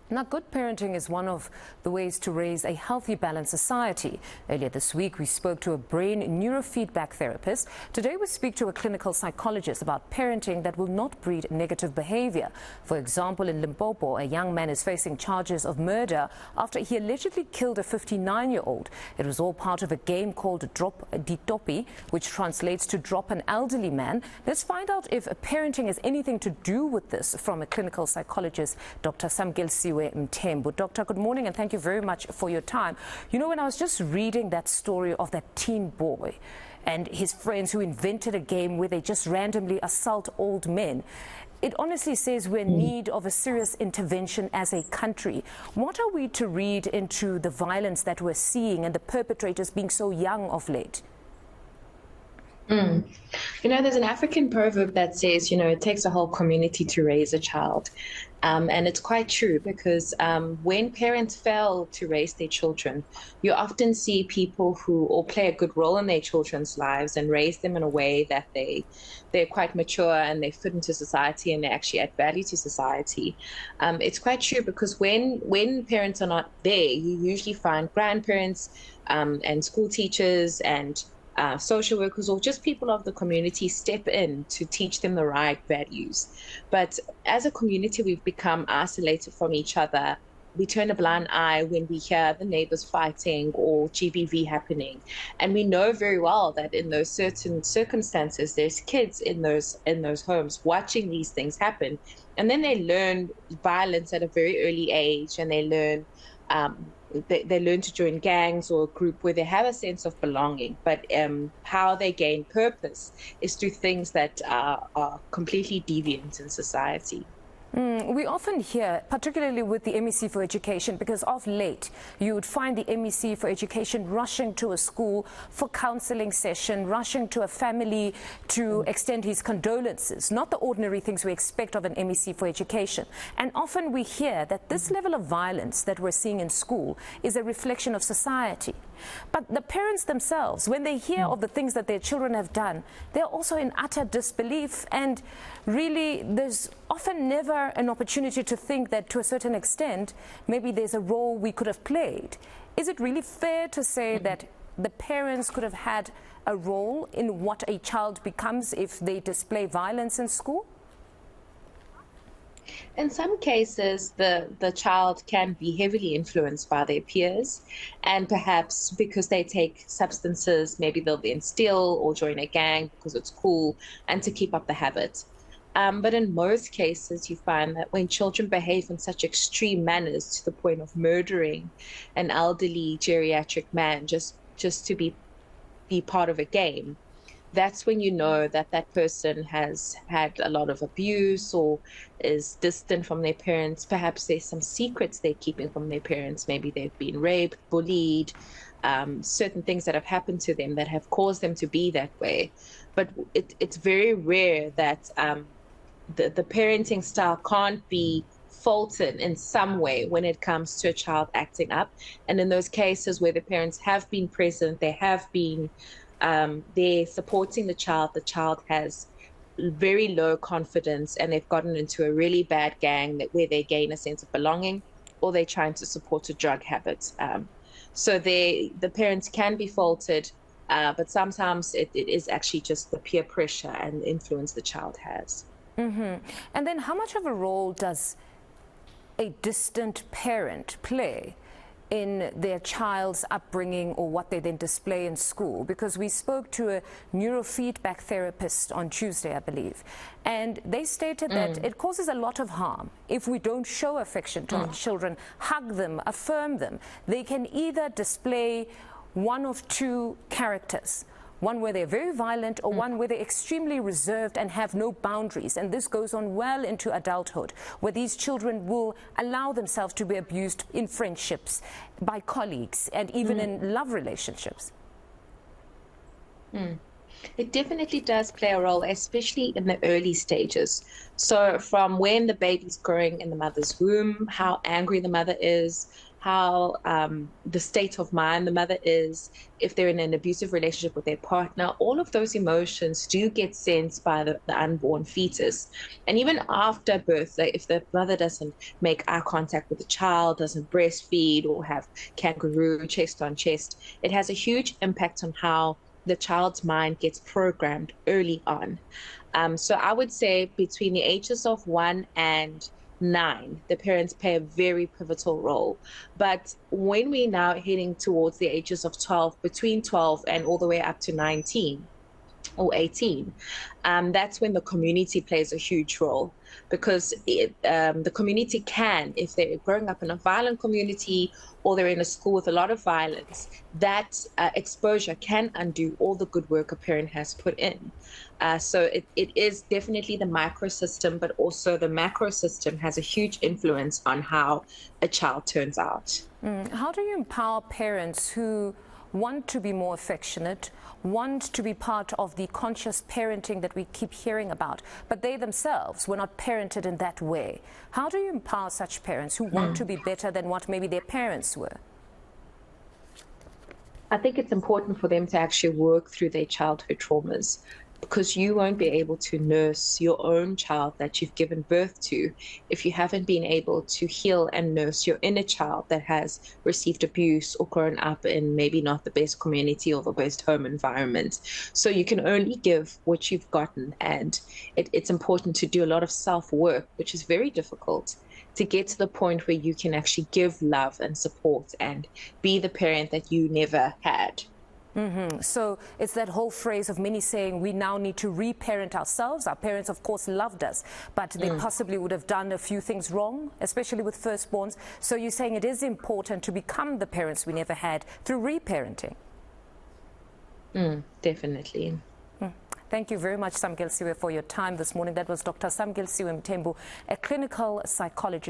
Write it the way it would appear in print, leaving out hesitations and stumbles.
Now, good parenting is one of the ways to raise a healthy, balanced society. Earlier this week, we spoke to a brain neurofeedback therapist. Today, we speak to a clinical psychologist about parenting that will not breed negative behavior. For example, in Limpopo, a young man is facing charges of murder after he allegedly killed a 59-year-old. It was all part of a game called Drop Ditopi, which translates to drop an elderly man. Let's find out if parenting has anything to do with this from a clinical psychologist, Dr. Samukelisiwe Mthembu. Doctor, good morning and thank you very much for your time. You know, when I was just reading that story of that teen boy and his friends who invented a game where they just randomly assault old men, it honestly says we're in need of a serious intervention as a country. What are we to read into the violence that we're seeing and the perpetrators being so young of late? You know, there's an African proverb that says, it takes a whole community to raise a child. And it's quite true because when parents fail to raise their children, you often see people who all play a good role in their children's lives and raise them in a way that they're quite mature and they fit into society and they actually add value to society. It's quite true because when parents are not there, you usually find grandparents and school teachers and social workers or just people of the community step in to teach them the right values. But as a community, we've become isolated from each other. We turn a blind eye when we hear the neighbors fighting or GBV happening. And we know very well that in those certain circumstances, there's kids in those homes watching these things happen. And then they learn violence at a very early age, and they learn they learn to join gangs or a group where they have a sense of belonging. But how they gain purpose is through things that are completely deviant in society. We often hear, particularly with the MEC for Education, because of late you would find the MEC for Education rushing to a school for counselling session, rushing to a family to extend his condolences, not the ordinary things we expect of an MEC for Education. And often we hear that this level of violence that we're seeing in school is a reflection of society. But the parents themselves, when they hear of the things that their children have done, they're also in utter disbelief. And really, there's often never an opportunity to think that to a certain extent, maybe there's a role we could have played. Is it really fair to say that the parents could have had a role in what a child becomes if they display violence in school? In some cases, the child can be heavily influenced by their peers, and perhaps because they take substances, maybe they'll then steal or join a gang because it's cool and to keep up the habit. But in most cases, you find that when children behave in such extreme manners to the point of murdering an elderly geriatric man just to be part of a game, that's when you know that that person has had a lot of abuse or is distant from their parents. Perhaps there's some secrets they're keeping from their parents. Maybe they've been raped, bullied, certain things that have happened to them that have caused them to be that way. But it's very rare that the parenting style can't be faulted in some way when it comes to a child acting up. And in those cases where the parents have been present, they have been they're supporting the child has very low confidence and they've gotten into a really bad gang where they gain a sense of belonging, or they're trying to support a drug habit. So the parents can be faulted, but sometimes it is actually just the peer pressure and influence the child has. And then how much of a role does a distant parent play in their child's upbringing or what they then display in school? Because we spoke to a neurofeedback therapist on Tuesday, I believe, and they stated that it causes a lot of harm if we don't show affection to our children, hug them, affirm them. They can either display one of two characters. One where they're very violent or one where they're extremely reserved and have no boundaries. And this goes on well into adulthood, where these children will allow themselves to be abused in friendships, by colleagues, and even in love relationships. It definitely does play a role, especially in the early stages. So from when the baby's growing in the mother's womb, how angry the mother is, how the state of mind the mother is, if they're in an abusive relationship with their partner, all of those emotions do get sensed by the unborn fetus. And even after birth, like if the mother doesn't make eye contact with the child, doesn't breastfeed or have kangaroo chest on chest, it has a huge impact on how the child's mind gets programmed early on. So I would say between the ages of 1 and 9, the parents play a very pivotal role. But when we're now heading towards the ages of 12, between 12 and all the way up to 19 or 18, that's when the community plays a huge role, because the community can, if they're growing up in a violent community or they're in a school with a lot of violence, that exposure can undo all the good work a parent has put in. So it is definitely the microsystem, but also the macro system has a huge influence on how a child turns out. How do you empower parents who want to be more affectionate, want to be part of the conscious parenting that we keep hearing about, but they themselves were not parented in that way? How do you empower such parents who want to be better than what maybe their parents were? I think it's important for them to actually work through their childhood traumas, because you won't be able to nurse your own child that you've given birth to if you haven't been able to heal and nurse your inner child that has received abuse or grown up in maybe not the best community or the best home environment. So you can only give what you've gotten, and it's important to do a lot of self-work, which is very difficult, to get to the point where you can actually give love and support and be the parent that you never had. So it's that whole phrase of many saying we now need to reparent ourselves. Our parents, of course, loved us, but they possibly would have done a few things wrong, especially with firstborns. So you're saying it is important to become the parents we never had through reparenting. Definitely. Thank you very much, Samukelisiwe, for your time this morning. That was Dr. Samukelisiwe Mthembu, a clinical psychologist.